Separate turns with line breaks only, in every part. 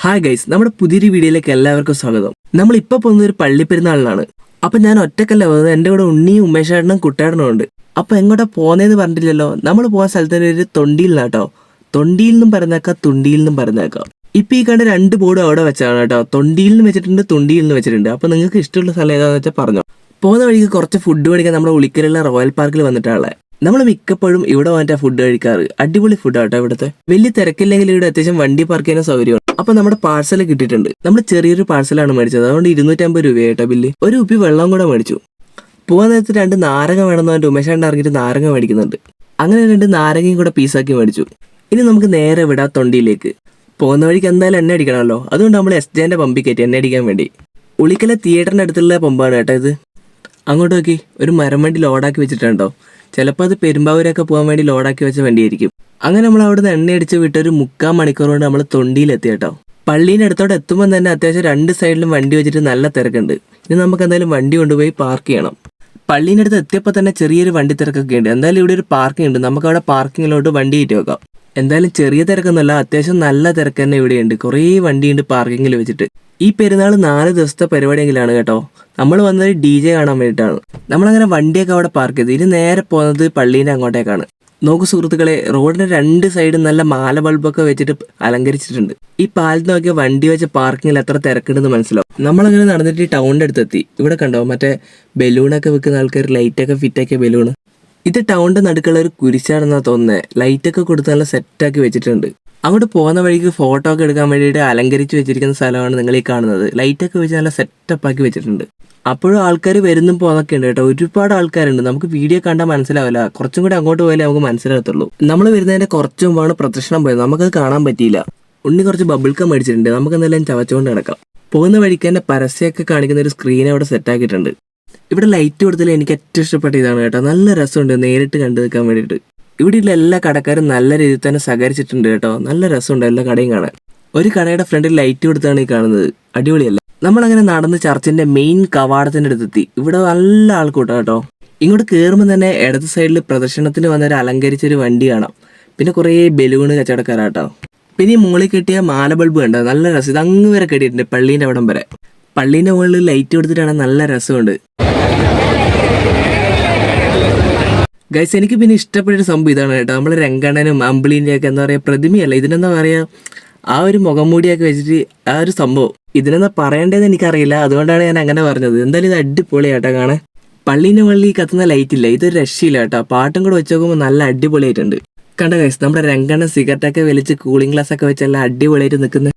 Hi guys, നമ്മുടെ പുതിയൊരു വീഡിയോയിലേക്ക് എല്ലാവർക്കും സ്വാഗതം. നമ്മളിപ്പോൾ പോകുന്നത് ഒരു പള്ളിപ്പെരുന്നാളിനാണ്. അപ്പം ഞാൻ ഒറ്റക്കല്ല പോകുന്നത്, എൻ്റെ കൂടെ ഉണ്ണിയും ഉമേഷേട്ടനും കുട്ടേട്ടനും ഉണ്ട്. അപ്പം എങ്ങോട്ടാ പോകുന്നതെന്ന് പറഞ്ഞിട്ടില്ലല്ലോ. നമ്മൾ പോകുന്ന സ്ഥലത്തിൻ്റെ ഒരു തൊണ്ടിയിലാട്ടോ. തൊണ്ടിയിൽ നിന്നും പറഞ്ഞേക്കാം, തുണ്ടിയിൽ നിന്നും പറഞ്ഞേക്കാം. ഇപ്പം ഈ കണ്ട രണ്ട് ബോർഡും അവിടെ വെച്ചാണ് കേട്ടോ. തൊണ്ടിയിൽ നിന്ന് വെച്ചിട്ടുണ്ട്, തുണ്ടിയിൽ നിന്ന് വെച്ചിട്ടുണ്ട്. അപ്പം നിങ്ങൾക്ക് ഇഷ്ടമുള്ള സ്ഥലം ഏതാണെന്ന് വെച്ചാൽ പറഞ്ഞോ. പോകുന്ന വഴിക്ക് കുറച്ച് ഫുഡ് മേടിക്കാൻ നമ്മുടെ ഉളിക്കലുള്ള റോയൽ പാർക്കിൽ വന്നിട്ടാണല്ലേ. നമ്മൾ മിക്കപ്പോഴും ഇവിടെ വന്നിട്ടാ ഫുഡ് കഴിക്കാറ്. അടിപൊളി ഫുഡാട്ടോ ഇവിടുത്തെ. വലിയ തിരക്കില്ലെങ്കിൽ ഇവിടെ അത്യാവശ്യം വണ്ടി പാർക്ക് ചെയ്യാൻ സൗകര്യമാണ്. അപ്പൊ നമ്മുടെ പാഴ്സൽ കിട്ടിയിട്ടുണ്ട്. നമ്മൾ ചെറിയൊരു പാഴ്സലാണ് മേടിച്ചത്, അതുകൊണ്ട് 250 രൂപയായിട്ടോ ബില്ല്. ഒരു കുപ്പി വെള്ളം കൂടെ മേടിച്ചു. പോകാൻ നേരത്ത് 2 നാരങ്ങ വേണമെന്ന് പറഞ്ഞിട്ട് ഉമേഷാണ്ട് ഇറങ്ങിയിട്ട് നാരങ്ങ മേടിക്കുന്നുണ്ട്. അങ്ങനെ 2 നാരങ്ങയും കൂടെ പീസാക്കി മേടിച്ചു. ഇനി നമുക്ക് നേരെ വിടാം തൊണ്ടിയിലേക്ക്. പോകുന്ന വഴിക്ക് എന്തായാലും എണ്ണ അടിക്കണമല്ലോ, അതുകൊണ്ട് നമ്മൾ SJന്റെ പമ്പിൽ കയറ്റി എണ്ണ അടിക്കാൻ വേണ്ടി. ഉളിക്കലെ തിയേറ്ററിന്റെ അടുത്തുള്ള പമ്പാണ് കേട്ടോ ഇത്. അങ്ങോട്ട് നോക്കി, ഒരു മരം വണ്ടി ലോഡാക്കി വെച്ചിട്ടുണ്ടോ. ചിലപ്പോൾ അത് പെരുമ്പാവൂരൊക്കെ പോകാൻ വേണ്ടി ലോഡാക്കി വെച്ച വണ്ടിയായിരിക്കും. അങ്ങനെ നമ്മൾ അവിടുന്ന് എണ്ണയടിച്ച് വിട്ടൊരു 3/4 മണിക്കൂർ കൊണ്ട് നമ്മൾ തൊണ്ടിയിലെത്തി കേട്ടോ. പള്ളീൻ്റെ അടുത്തോടെ എത്തുമ്പോൾ തന്നെ അത്യാവശ്യം 2 സൈഡിലും വണ്ടി വെച്ചിട്ട് നല്ല തിരക്കുണ്ട്. ഇനി നമുക്ക് എന്തായാലും വണ്ടി കൊണ്ടുപോയി പാർക്ക് ചെയ്യണം. പള്ളീൻ്റെ അടുത്ത് എത്തിയപ്പോൾ തന്നെ ചെറിയൊരു വണ്ടി തിരക്കൊക്കെ ഉണ്ട്. എന്തായാലും ഇവിടെ ഒരു പാർക്കിംഗ് ഉണ്ട്, നമുക്ക് അവിടെ പാർക്കിങ്ങിലോട്ട് വണ്ടി കയറ്റി വെക്കാം. എന്തായാലും ചെറിയ തിരക്കൊന്നുമല്ല, അത്യാവശ്യം നല്ല തിരക്ക് തന്നെ ഇവിടെയുണ്ട്. കുറേ വണ്ടിയുണ്ട് പാർക്കിങ്ങിൽ വെച്ചിട്ട്. ഈ പെരുന്നാൾ 4 ദിവസത്തെ പരിപാടിയെങ്കിലാണ് കേട്ടോ. നമ്മൾ വന്നത് DJ കാണാൻ വേണ്ടിയിട്ടാണ്. നമ്മളങ്ങനെ വണ്ടിയൊക്കെ അവിടെ പാർക്ക് ചെയ്ത് ഇനി നേരെ പോകുന്നത് പള്ളീൻ്റെ അങ്ങോട്ടേക്കാണ്. നോക്കൂ സുഹൃത്തുക്കളെ, റോഡിന്റെ 2 സൈഡും നല്ല മാല ബൾബൊക്കെ വെച്ചിട്ട് അലങ്കരിച്ചിട്ടുണ്ട്. ഈ പാലത്ത് നോക്കിയ വണ്ടി വെച്ച പാർക്കിങ്ങിൽ എത്ര തിരക്കുണ്ടെന്ന് മനസ്സിലാവും. നമ്മളങ്ങനെ നടന്നിട്ട് ഈ ടൗണിൻ്റെ അടുത്തെത്തി. ഇവിടെ കണ്ടോ മറ്റേ ബലൂണൊക്കെ വെക്കുന്ന ആൾക്കാർ ലൈറ്റൊക്കെ ഫിറ്റാക്കിയ ബലൂണ്. ഇത് ടൗണിന്റെ നടുക്കുള്ള ഒരു കുരിശാണെന്നാണ് തോന്നുന്നത്. ലൈറ്റൊക്കെ കൊടുത്ത് നല്ല സെറ്റാക്കി വെച്ചിട്ടുണ്ട്. അങ്ങോട്ട് പോകുന്ന വഴിക്ക് ഫോട്ടോ ഒക്കെ എടുക്കാൻ വേണ്ടിയിട്ട് അലങ്കരിച്ച് വെച്ചിരിക്കുന്ന സ്ഥലമാണ് നിങ്ങൾ ഈ കാണുന്നത്. ലൈറ്റൊക്കെ വെച്ച് നല്ല സെറ്റപ്പ് ആക്കി വെച്ചിട്ടുണ്ട്. അപ്പോഴും ആൾക്കാർ വരുന്നും പോകുന്നൊക്കെ ഉണ്ട് കേട്ടോ. ഒരുപാട് ആൾക്കാരുണ്ട്. നമുക്ക് വീഡിയോ കണ്ടാൽ മനസ്സിലാവില്ല, കുറച്ചും കൂടി അങ്ങോട്ട് പോയാലേ നമുക്ക് മനസ്സിലാകത്തുള്ളൂ. നമ്മൾ വരുന്നതിന്റെ കുറച്ച് മുമ്പാണ് പ്രദർശനം പോയത്, നമുക്കത് കാണാൻ പറ്റിയില്ല. ഉണ്ണി കുറച്ച് ബബിൾക്കം മേടിച്ചിട്ടുണ്ട്, നമുക്ക് എന്തെല്ലാം ചവച്ചുകൊണ്ട് നടക്കാം. പോകുന്ന വഴിക്ക് തന്നെ പരസ്യമൊക്കെ കാണിക്കുന്ന ഒരു സ്ക്രീൻ അവിടെ സെറ്റാക്കിയിട്ടുണ്ട്. ഇവിടെ ലൈറ്റ് കൊടുത്തതിൽ എനിക്ക് ഏറ്റവും ഇഷ്ടപ്പെട്ട ഇതാണ് കേട്ടോ. നല്ല രസമുണ്ട് നേരിട്ട് കണ്ടു നിൽക്കാൻ വേണ്ടിയിട്ട്. ഇവിടെയുള്ള എല്ലാ കടക്കാരും നല്ല രീതിയിൽ തന്നെ സഹകരിച്ചിട്ടുണ്ട് കേട്ടോ. നല്ല രസമുണ്ട് എല്ലാ കടയും കാണാൻ. ഒരു കടയുടെ ഫ്രണ്ടിൽ ലൈറ്റ് കൊടുത്താണ് ഈ കാണുന്നത്. അടിപൊളിയല്ല. നമ്മളങ്ങനെ നടന്ന് ചർച്ചിന്റെ മെയിൻ കവാടത്തിന്റെ അടുത്തെത്തി. ഇവിടെ നല്ല ആൾക്കൂട്ടം കേട്ടോ. ഇങ്ങോട്ട് കയറുമ്പോൾ തന്നെ ഇടത് സൈഡിൽ പ്രദർശനത്തിന് വന്നൊരു അലങ്കരിച്ചൊരു വണ്ടി കാണാം. പിന്നെ കുറേ ബലൂണ് കച്ചവടക്കാരാട്ടോ. പിന്നെ ഈ മുകളിൽ കെട്ടിയ മാല ബൾബ് കണ്ടോ, നല്ല രസം. ഇത് അങ്ങ് വരെ കെട്ടിയിട്ടുണ്ട്, പള്ളീൻ്റെ അവിടം വരെ. പള്ളീൻ്റെ മുകളിൽ ലൈറ്റ് കൊടുത്തിട്ടാണ്, നല്ല രസമുണ്ട്. ഗൈസ്, എനിക്ക് പിന്നെ ഇഷ്ടപ്പെട്ടൊരു സംഭവം ഇതാണ് കേട്ടോ. നമ്മൾ രംഗണ്ണനും അമ്പിളിൻ്റെ ഒക്കെ എന്താ പറയുക പ്രതിമയല്ല, ഇതിനെന്താ പറയുക, ആ ഒരു മുഖംമൂടിയൊക്കെ വെച്ചിട്ട് ആ ഒരു സംഭവം. ഇതിനെന്താ പറയേണ്ടതെന്ന് എനിക്കറിയില്ല, അതുകൊണ്ടാണ് ഞാൻ അങ്ങനെ പറഞ്ഞത്. എന്തായാലും ഇത് അടിപൊളിയാട്ടോ കാണാൻ. പള്ളീൻ്റെ മുകളിൽ കത്തുന്ന ലൈറ്റ് ഇല്ല, ഇതൊരു രക്ഷയില്ല കേട്ടോ. പാട്ടും കൂടെ വെച്ച് നോക്കുമ്പോൾ നല്ല അടിപൊളിയായിട്ടുണ്ട്. കണ്ട ഗൈസ്, നമ്മുടെ രംഗണ്ണൻ സിഗരറ്റൊക്കെ വലിച്ച് കൂളിംഗ് ഗ്ലാസ് ഒക്കെ വെച്ച് എല്ലാം അടിപൊളിയായിട്ട് നിൽക്കുന്നത്.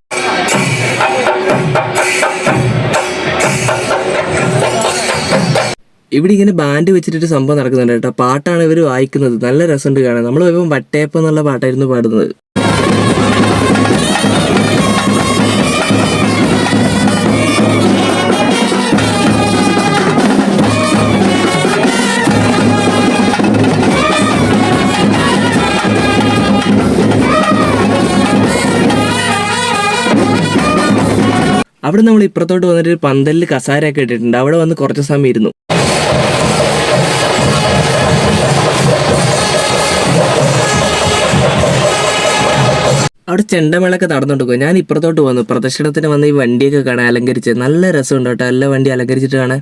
ഇവിടെ ഇങ്ങനെ ബാൻഡ് വെച്ചിട്ടൊരു സംഭവം നടക്കുന്നുണ്ട് കേട്ടോ. പാട്ടാണ് ഇവർ വായിക്കുന്നത്, നല്ല രസമുണ്ട് കാണാൻ. നമ്മൾ പോയപ്പോൾ വട്ടയപ്പം എന്നുള്ള പാട്ടായിരുന്നു പാടുന്നത്. അവിടെ നമ്മൾ ഇപ്പുറത്തോട്ട് വന്നിട്ട് ഒരു പന്തലിൽ കസാരയൊക്കെ ഇട്ടിട്ടുണ്ട്. അവിടെ വന്ന് കുറച്ച് സമയം ഇരുന്നു. അവിടെ ചെണ്ടമേളൊക്കെ നടന്നുകൊടുക്കും. ഞാൻ ഇപ്പുറത്തോട്ട് വന്നു. പ്രദർശനത്തിന് വന്ന് ഈ വണ്ടിയൊക്കെ കാണാൻ അലങ്കരിച്ച് നല്ല രസമുണ്ട് കേട്ടോ. എല്ലാ വണ്ടി അലങ്കരിച്ചിട്ട് കാണാൻ.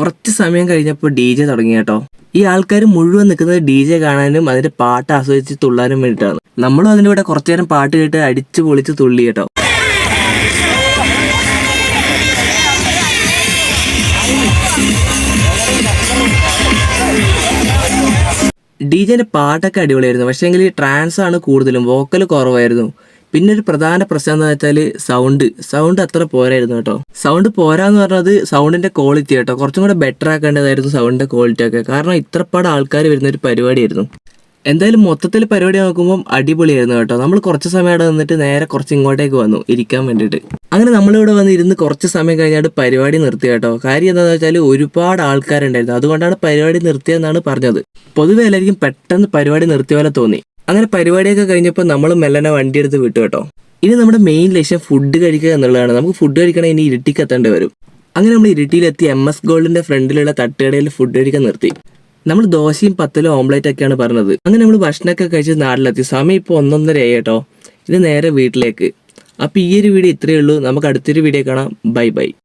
കുറച്ച് സമയം കഴിഞ്ഞപ്പോൾ DJ തുടങ്ങി കേട്ടോ. ഈ ആൾക്കാർ മുഴുവൻ നിൽക്കുന്നത് DJ കാണാനും അതിന്റെ പാട്ട് ആസ്വദിച്ച് തുള്ളാനും വേണ്ടിയിട്ടാണ്. നമ്മളും അതിൻ്റെ കൂടെ കുറച്ചു നേരം പാട്ട് കേട്ട് അടിച്ച് പൊളിച്ച് തുള്ളി കേട്ടോ. DJന്റെ പാട്ടൊക്കെ അടിപൊളിയായിരുന്നു. പക്ഷേ എങ്കിൽ ട്രാൻസ് ആണ് കൂടുതലും, വോക്കൽ കുറവായിരുന്നു. പിന്നെ ഒരു പ്രധാന പ്രശ്നം എന്ന് വെച്ചാൽ സൗണ്ട് അത്ര പോരായിരുന്നു കേട്ടോ. സൗണ്ട് പോരാന്ന് പറഞ്ഞത് സൗണ്ടിന്റെ ക്വാളിറ്റി കേട്ടോ. കുറച്ചും കൂടെ ബെറ്റർ ആക്കേണ്ടതായിരുന്നു സൗണ്ടിന്റെ ക്വാളിറ്റി ഒക്കെ. കാരണം ഇത്രപ്പാട് ആൾക്കാർ വരുന്ന ഒരു പരിപാടിയായിരുന്നു. എന്തായാലും മൊത്തത്തിൽ പരിപാടി നോക്കുമ്പോൾ അടിപൊളിയായിരുന്നു കേട്ടോ. നമ്മൾ കുറച്ച് സമയം അവിടെ നിന്നിട്ട് നേരെ കുറച്ച് ഇങ്ങോട്ടേക്ക് വന്നു ഇരിക്കാൻ വേണ്ടിയിട്ട്. അങ്ങനെ നമ്മളിവിടെ വന്ന് ഇരുന്ന് കുറച്ച് സമയം കഴിഞ്ഞാൽ പരിപാടി നിർത്തി കേട്ടോ. കാര്യം എന്താണെന്ന് വെച്ചാൽ ഒരുപാട് ആൾക്കാരുണ്ടായിരുന്നു, അതുകൊണ്ടാണ് പരിപാടി നിർത്തിയെന്നാണ് പറഞ്ഞത്. പൊതുവെ എല്ലാവർക്കും പെട്ടെന്ന് പരിപാടി നിർത്തിയ പോലെ തോന്നി. അങ്ങനെ പരിപാടിയൊക്കെ കഴിഞ്ഞപ്പോൾ നമ്മൾ മെല്ലനെ വണ്ടി എടുത്ത് വിട്ടു കേട്ടോ. ഇനി നമ്മുടെ മെയിൻ ലക്ഷ്യം ഫുഡ് കഴിക്കുക എന്നുള്ളതാണ്. നമുക്ക് ഫുഡ് കഴിക്കണമെങ്കിൽ ഇനി ഇരുട്ടിക്കെത്തേണ്ടി വരും. അങ്ങനെ നമ്മൾ ഇരിട്ടിയിലെത്തി MS ഗോൾഡിന്റെ ഫ്രണ്ടിലുള്ള തട്ടുകടയിൽ ഫുഡ് കഴിക്കാൻ നിർത്തി. നമ്മൾ ദോശയും പത്തലും ഓംലേറ്റ് ഒക്കെയാണ് പറഞ്ഞത്. അങ്ങനെ നമ്മൾ ഭക്ഷണമൊക്കെ കഴിച്ച് നാട്ടിലെത്തി. സമയം ഇപ്പോൾ 1:30 കേട്ടോ. ഇത് നേരെ വീട്ടിലേക്ക്. അപ്പോൾ ഈ ഒരു വീഡിയോ ഇത്രയേ ഉള്ളൂ. നമുക്ക് അടുത്തൊരു വീഡിയോ കാണാം. Bye bye.